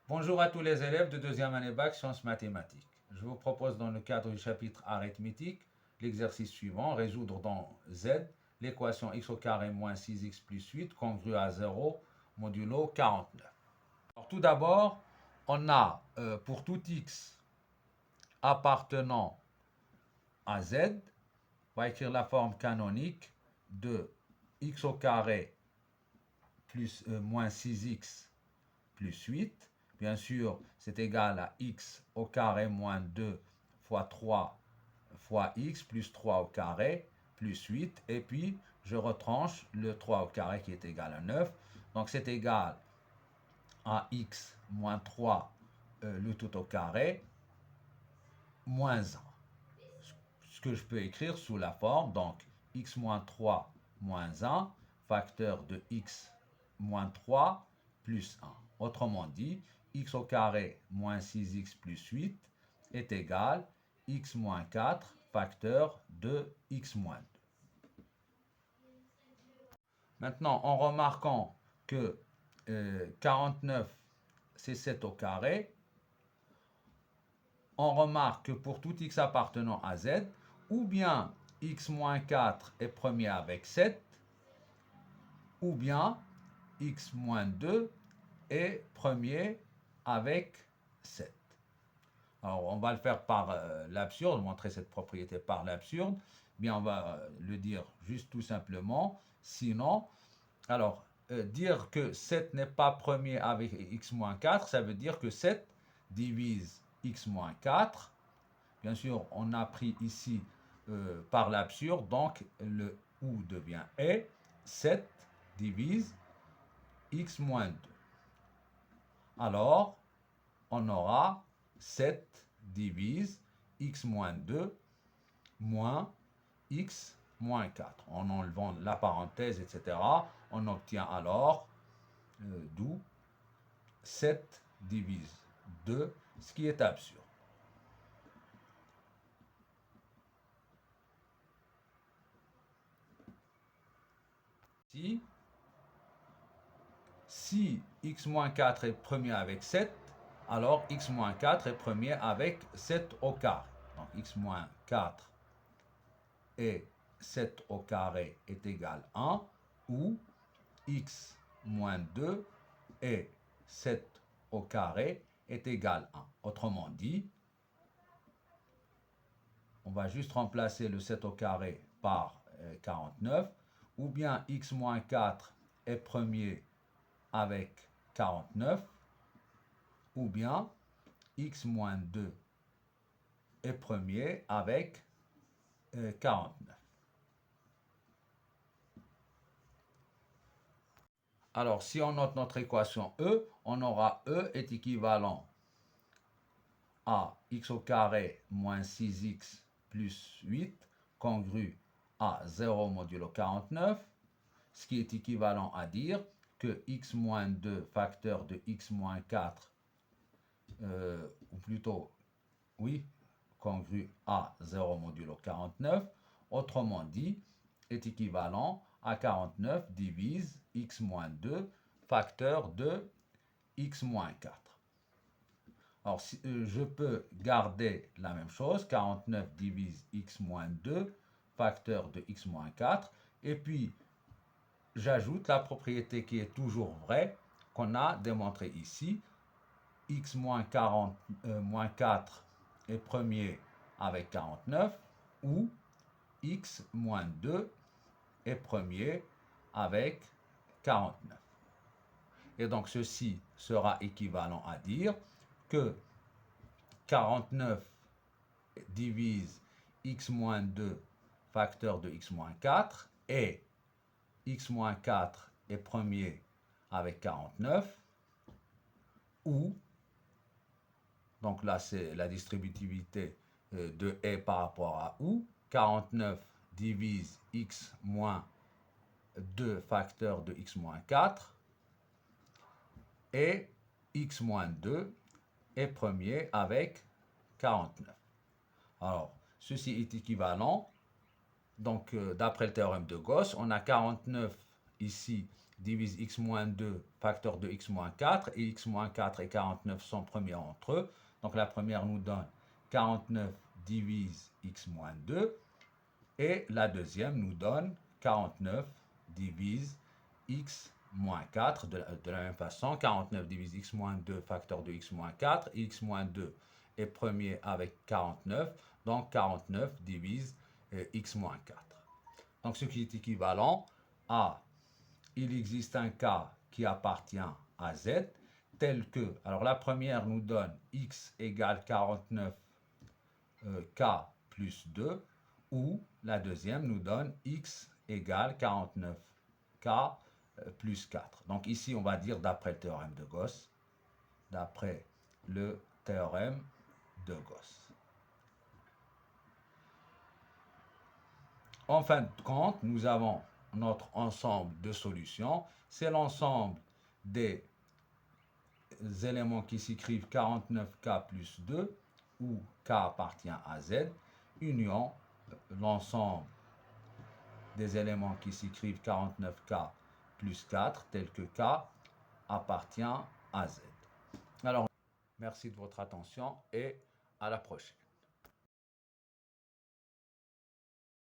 Bonjour à tous les élèves de deuxième année bac sciences mathématiques. Je vous propose dans le cadre du chapitre arithmétique l'exercice suivant, résoudre dans Z l'équation x au carré moins 6x plus 8 congrue à 0 modulo 49. Alors, tout d'abord, on a pour tout x appartenant à Z, on va écrire la forme canonique de x au carré plus moins 6x plus 8. Bien sûr, c'est égal à x au carré moins 2 fois 3 fois x plus 3 au carré plus 8. Et puis, je retranche le 3 au carré qui est égal à 9. Donc, c'est égal à x moins 3 le tout au carré moins 1. Ce que je peux écrire sous la forme, donc, x moins 3 moins 1, facteur de x moins 3 plus 1. Autrement dit, x au carré moins 6x plus 8 est égal à x moins 4, facteur de x moins 2. Maintenant, en remarquant que 49, c'est 7 au carré, on remarque que pour tout x appartenant à z, ou bien x moins 4 est premier avec 7, ou bien x moins 2 est premier avec 7. Alors, on va le faire par l'absurde, montrer cette propriété par l'absurde. Bien, on va le dire juste tout simplement. Sinon, alors, dire que 7 n'est pas premier avec x moins 4, ça veut dire que 7 divise x moins 4. Bien sûr, on a pris ici par l'absurde, donc le ou devient et. 7 divise x moins 2. Alors, on aura 7 divise x moins 2 moins x moins 4. En enlevant la parenthèse, etc., on obtient alors d'où 7 divise 2, ce qui est absurde. Si x moins 4 est premier avec 7, alors x moins 4 est premier avec 7 au carré. Donc x moins 4 et 7 au carré est égal à 1, ou x moins 2 et 7 au carré est égal à 1. Autrement dit, on va juste remplacer le 7 au carré par 49, ou bien x moins 4 est premier avec 49, ou bien x moins 2 est premier avec 49. Alors, si on note notre équation E, on aura E est équivalent à x au carré moins 6x plus 8 congru à 0 modulo 49, ce qui est équivalent à dire que x moins 2 facteur de x moins 4, ou plutôt, oui, congru à 0 modulo 49, autrement dit, est équivalent à 49 divise x moins 2 facteur de x moins 4. Alors, je peux garder la même chose, 49 divise x moins 2 facteur de x moins 4, et puis j'ajoute la propriété qui est toujours vraie, qu'on a démontrée ici, x moins 4 est premier avec 49, ou x moins 2 est premier avec 49. Et donc ceci sera équivalent à dire que 49 divise x moins 2 facteur de x moins 4 et x moins 4 est premier avec 49, ou, donc là c'est la distributivité de et par rapport à ou, 49 divise x moins 2 facteur de x moins 4 et x moins 2 est premier avec 49. Alors, ceci est équivalent. Donc, d'après le théorème de Gauss, on a 49 ici divise x moins 2 facteur de x moins 4, et x moins 4 et 49 sont premiers entre eux. Donc la première nous donne 49 divise x moins 2, et la deuxième nous donne 49 divise x moins 4. De la même façon, 49 divise x moins 2 facteur de x moins 4, et x moins 2 est premier avec 49, donc 49 divise x moins 4. Donc ce qui est équivalent à, il existe un cas qui appartient à z, tel que, alors la première nous donne x égale 49 k plus 2, ou la deuxième nous donne x égale 49 k plus 4. Donc ici on va dire d'après le théorème de Gauss, d'après le théorème de Gauss. En fin de compte, nous avons notre ensemble de solutions. C'est l'ensemble des éléments qui s'écrivent 49k plus 2, où k appartient à z, union l'ensemble des éléments qui s'écrivent 49k plus 4, tel que k appartient à z. Alors, merci de votre attention et à la prochaine.